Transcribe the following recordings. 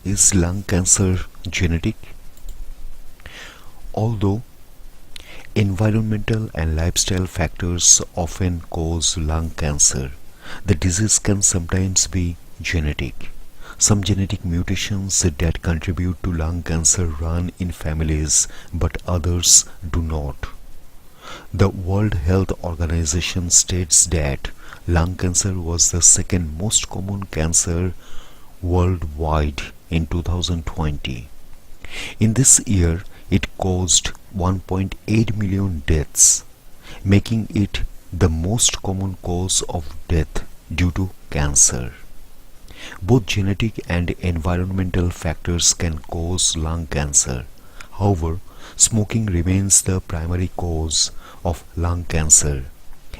Is lung cancer genetic? Although environmental and lifestyle factors often cause lung cancer, the disease can sometimes be genetic. Some genetic mutations that contribute to lung cancer run in families, but others do not. The World Health Organization states that lung cancer was the second most common cancer worldwide in 2020. In this year, it caused 1.8 million deaths, making it the most common cause of death due to cancer. Both genetic and environmental factors can cause lung cancer. However, smoking remains the primary cause of lung cancer,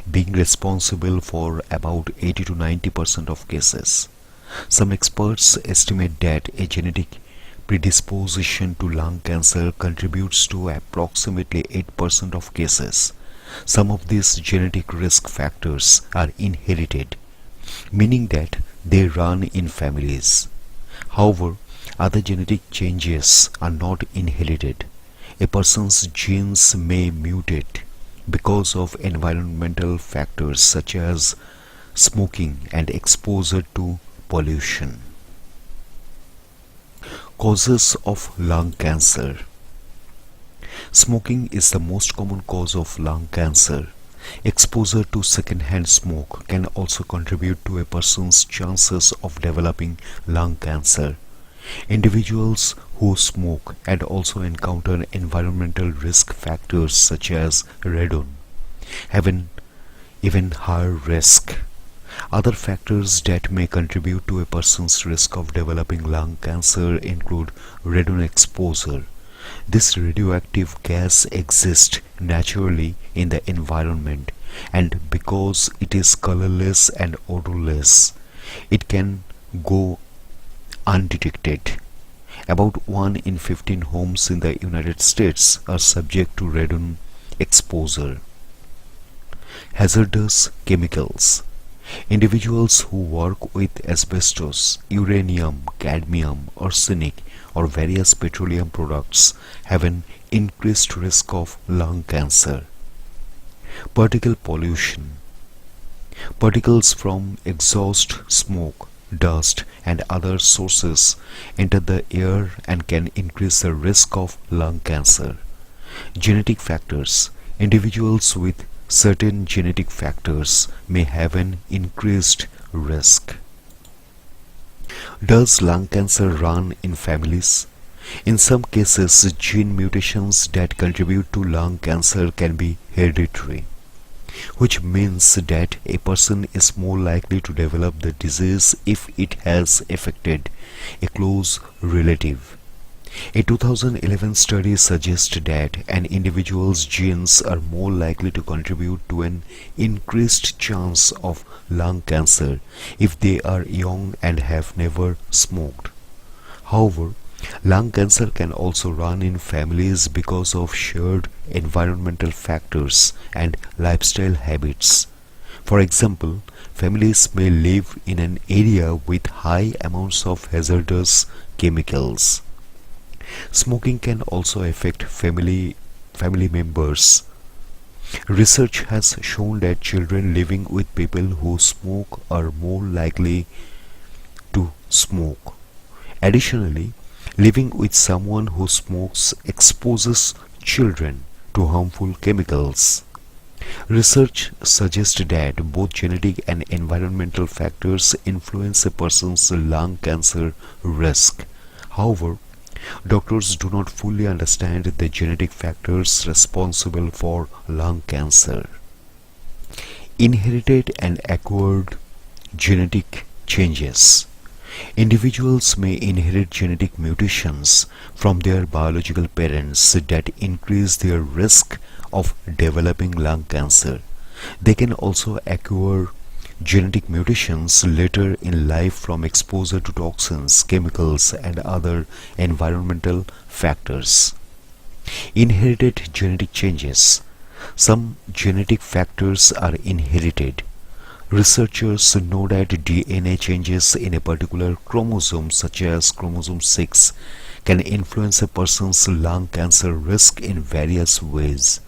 being responsible for about 80 to 90% of cases. Some experts estimate that a genetic predisposition to lung cancer contributes to approximately 8% of cases. Some of these genetic risk factors are inherited, meaning that they run in families. However, other genetic changes are not inherited. A person's genes may mutate because of environmental factors such as smoking and exposure to pollution. Causes of lung cancer. Smoking is the most common cause of lung cancer. Exposure to secondhand smoke can also contribute to a person's chances of developing lung cancer. Individuals who smoke and also encounter environmental risk factors such as radon have an even higher risk. Other factors that may contribute to a person's risk of developing lung cancer include radon exposure. This radioactive gas exists naturally in the environment, and because it is colorless and odorless, it can go undetected. About 1 in 15 homes in the United States are subject to radon exposure. Hazardous chemicals. Individuals who work with asbestos, uranium, cadmium, arsenic, or various petroleum products have an increased risk of lung cancer. Particle pollution. Particles from exhaust, smoke, dust, and other sources enter the air and can increase the risk of lung cancer. Genetic factors. Individuals with certain genetic factors may have an increased risk. Does lung cancer run in families? In some cases, gene mutations that contribute to lung cancer can be hereditary, which means that a person is more likely to develop the disease if it has affected a close relative. A 2011 study suggests that an individual's genes are more likely to contribute to an increased chance of lung cancer if they are young and have never smoked. However, lung cancer can also run in families because of shared environmental factors and lifestyle habits. For example, families may live in an area with high amounts of hazardous chemicals. Smoking can also affect family members. Research has shown that children living with people who smoke are more likely to smoke. Additionally, living with someone who smokes exposes children to harmful chemicals. Research suggests that both genetic and environmental factors influence a person's lung cancer risk. However, doctors do not fully understand the genetic factors responsible for lung cancer. Inherited and acquired genetic changes. Individuals may inherit genetic mutations from their biological parents that increase their risk of developing lung cancer. They can also acquire genetic mutations later in life from exposure to toxins, chemicals, and other environmental factors. Inherited genetic changes. Some genetic factors are inherited. Researchers know that DNA changes in a particular chromosome, such as chromosome 6, can influence a person's lung cancer risk in various ways.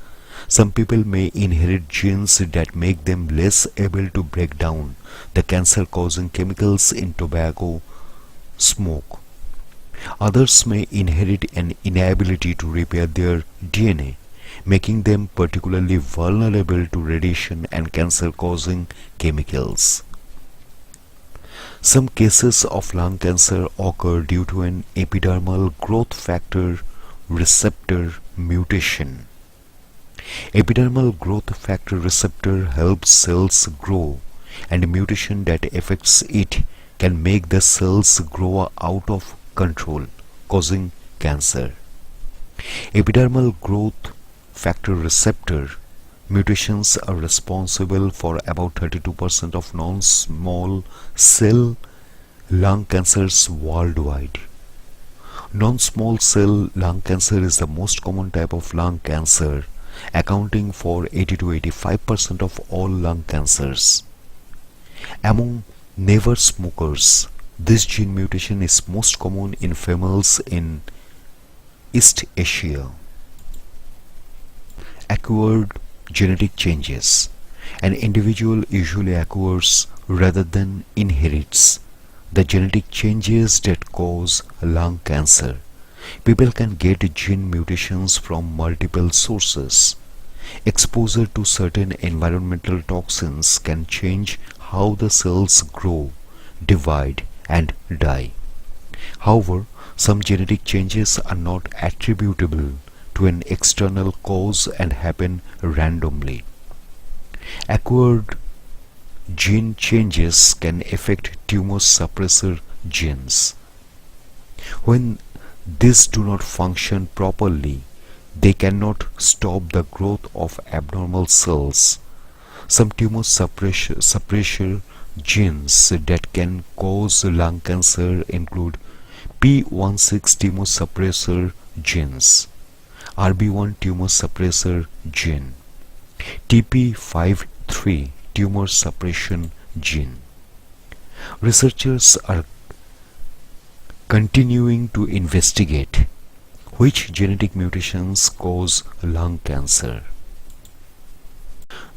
Some people may inherit genes that make them less able to break down the cancer-causing chemicals in tobacco smoke. Others may inherit an inability to repair their DNA, making them particularly vulnerable to radiation and cancer-causing chemicals. Some cases of lung cancer occur due to an epidermal growth factor receptor mutation. Epidermal growth factor receptor helps cells grow, and a mutation that affects it can make the cells grow out of control, causing cancer. Epidermal growth factor receptor mutations are responsible for about 32% of non-small cell lung cancers worldwide. Non-small cell lung cancer is the most common type of lung cancer, accounting for 80 to 85% of all lung cancers. Among never smokers, this gene mutation is most common in females in East Asia. Acquired genetic changes. An individual usually acquires rather than inherits the genetic changes that cause lung cancer. People can get gene mutations from multiple sources. Exposure to certain environmental toxins can change how the cells grow, divide, and die. However, some genetic changes are not attributable to an external cause and happen randomly. Acquired gene changes can affect tumor suppressor genes. When these do not function properly, they cannot stop the growth of abnormal cells. Some tumor suppressor genes that can cause lung cancer include P16 tumor suppressor genes, RB1 tumor suppressor gene, TP53 tumor suppression gene. Researchers are continuing to investigate which genetic mutations cause lung cancer.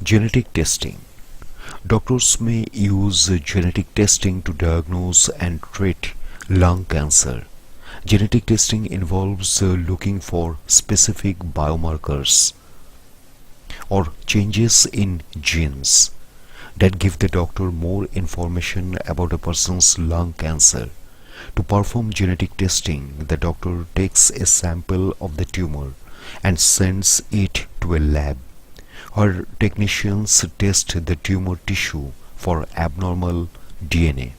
Genetic testing. Doctors may use genetic testing to diagnose and treat lung cancer. Genetic testing involves looking for specific biomarkers or changes in genes that give the doctor more information about a person's lung cancer. To perform genetic testing, the doctor takes a sample of the tumor and sends it to a lab. Our technicians test the tumor tissue for abnormal DNA.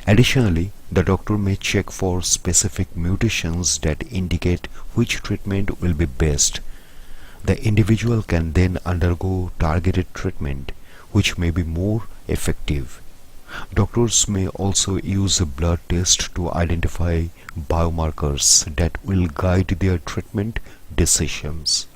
Additionally, the doctor may check for specific mutations that indicate which treatment will be best. The individual can then undergo targeted treatment, which may be more effective. Doctors may also use a blood test to identify biomarkers that will guide their treatment decisions.